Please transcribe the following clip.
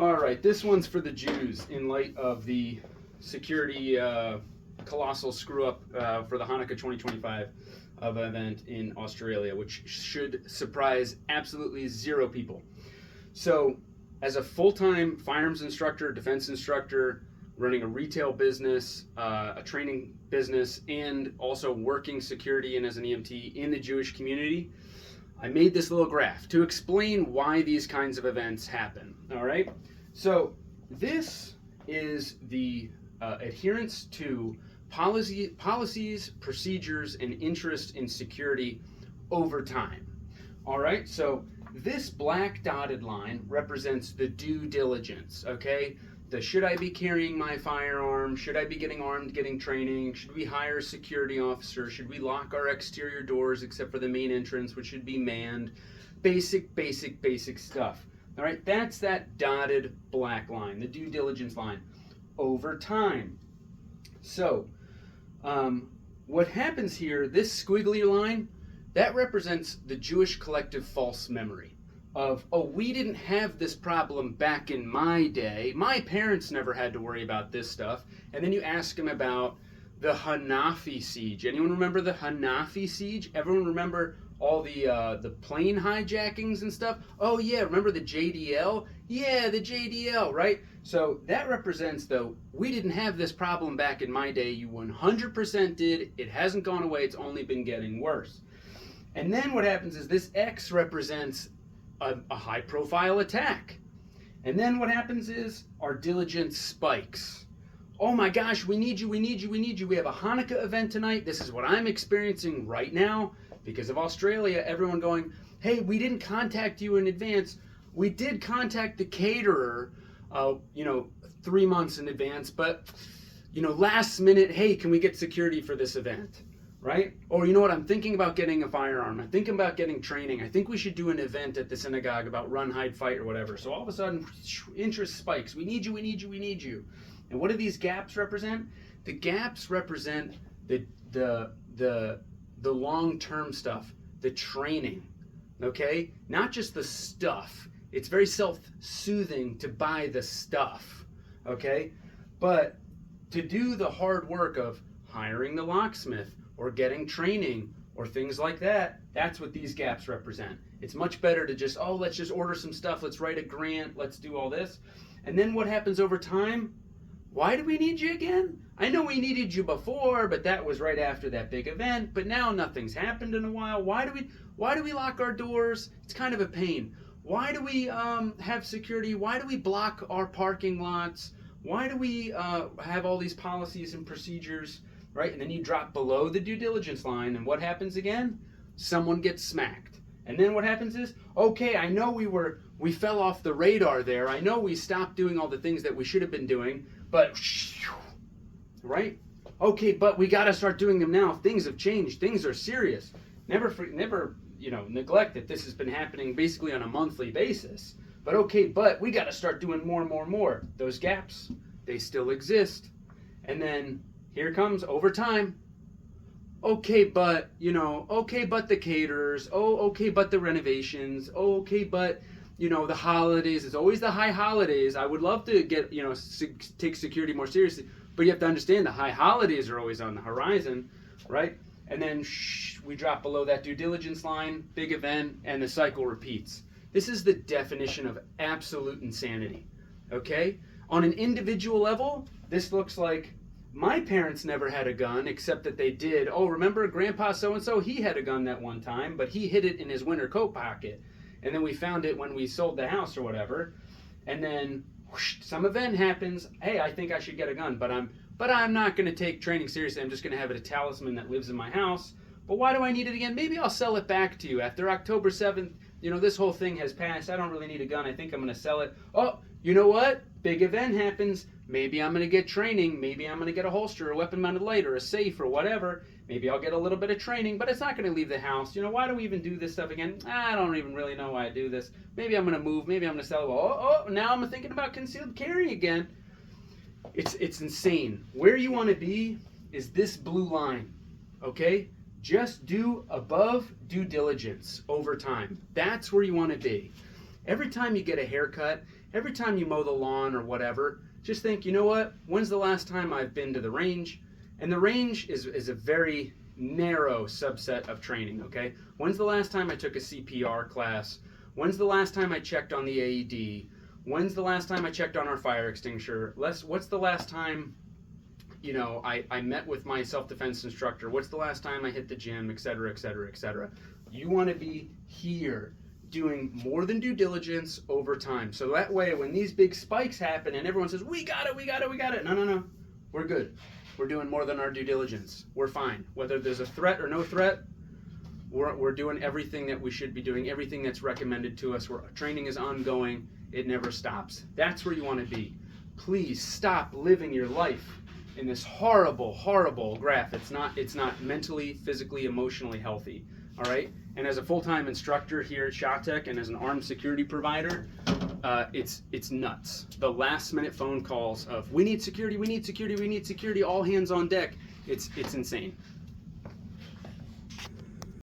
All right, this one's for the Jews in light of the security colossal screw up for the Hanukkah 2025 event in Australia, which should surprise absolutely zero people. So, as a full-time firearms instructor, defense instructor, running a retail business, a training business, and also working security and as an EMT in the Jewish community, I made this little graph to explain why these kinds of events happen. All right, so this is the adherence to policies, procedures, and interest in security over time. All right, so this black dotted line represents the due diligence, okay? The should I be carrying my firearm? Should I be getting armed, getting training? Should we hire a security officer? Should we lock our exterior doors except for the main entrance, which should be manned? Basic stuff. All right, that's that dotted black line, the due diligence line, over time. So, what happens here, this squiggly line, that represents the Jewish collective false memory of, oh, we didn't have this problem back in my day. My parents never had to worry about this stuff. And then you ask them about the Hanafi siege. Anyone remember the Hanafi siege? Everyone remember all the plane hijackings and stuff? Oh yeah, remember the JDL? Yeah, the JDL, right? So that represents, though, we didn't have this problem back in my day. You 100% did. It hasn't gone away. It's only been getting worse. And then what happens is this X represents a high-profile attack. And then what happens is our diligence spikes. Oh my gosh, we need you, we need you, we need you. We have a Hanukkah event tonight. This is what I'm experiencing right now because of Australia. Everyone going, hey, we didn't contact you in advance. We did contact the caterer, 3 months in advance, but, last minute, hey, can we get security for this event? Right? Or you know what, I'm thinking about getting a firearm. I'm thinking about getting training. I think we should do an event at the synagogue about run, hide, fight, or whatever. So all of a sudden, interest spikes. We need you, we need you, we need you. And what do these gaps represent? The gaps represent the long-term stuff, the training, okay? Not just the stuff. It's very self-soothing to buy the stuff, okay? But to do the hard work of hiring the locksmith, or getting training, or things like that, that's what these gaps represent. It's much better to just, let's just order some stuff, let's write a grant, let's do all this. And then what happens over time? Why do we need you again? I know we needed you before, but that was right after that big event, but now nothing's happened in a while. Why do we lock our doors? It's kind of a pain. Why do we have security? Why do we block our parking lots? Why do we have all these policies and procedures? Right? And then you drop below the due diligence line, and what happens again? Someone gets smacked. And then what happens is, okay, I know we fell off the radar there. I know we stopped doing all the things that we should have been doing, but, right? Okay, but we got to start doing them now. Things have changed. Things are serious. Never neglect that this has been happening basically on a monthly basis. But okay, but we got to start doing more. Those gaps, they still exist. And then here comes over time. Okay, but, but the caterers. Oh, okay, but the renovations. Oh, okay, but, the holidays. It's always the high holidays. I would love to get, take security more seriously. But you have to understand the high holidays are always on the horizon, right? And then we drop below that due diligence line, big event, and the cycle repeats. This is the definition of absolute insanity, okay? On an individual level, this looks like, my parents never had a gun, except that they did. Oh, remember Grandpa so-and-so? He had a gun that one time, but he hid it in his winter coat pocket. And then we found it when we sold the house or whatever. And then some event happens. Hey, I think I should get a gun, but I'm not going to take training seriously. I'm just going to have it a talisman that lives in my house. But why do I need it again? Maybe I'll sell it back to you. After October 7th, this whole thing has passed. I don't really need a gun. I think I'm going to sell it. Oh, you know what? Big event happens. Maybe I'm going to get training. Maybe I'm going to get a holster, a weapon-mounted light, or a safe, or whatever. Maybe I'll get a little bit of training, but it's not going to leave the house. Why do we even do this stuff again? I don't even really know why I do this. Maybe I'm going to move. Maybe I'm going to sell it. Oh, now I'm thinking about concealed carry again. It's insane. Where you want to be is this blue line, okay? Just do above due diligence over time. That's where you want to be. Every time you get a haircut, every time you mow the lawn or whatever, just think, you know what? When's the last time I've been to the range? And the range is a very narrow subset of training, okay? When's the last time I took a CPR class? When's the last time I checked on the AED? When's the last time I checked on our fire extinguisher? What's the last time, you know, I met with my self-defense instructor? What's the last time I hit the gym, et cetera, et cetera, et cetera? You want to be here doing more than due diligence over time. So that way, when these big spikes happen and everyone says, we got it, we got it, we got it. No. We're good. We're doing more than our due diligence. We're fine. Whether there's a threat or no threat, we're doing everything that we should be doing, everything that's recommended to us. Training is ongoing. It never stops. That's where you want to be. Please stop living your life in this horrible, horrible graph. It's not mentally, physically, emotionally healthy. All right? And as a full-time instructor here at ShotTech and as an armed security provider, it's nuts. The last-minute phone calls of, we need security, we need security, we need security, all hands on deck. It's insane.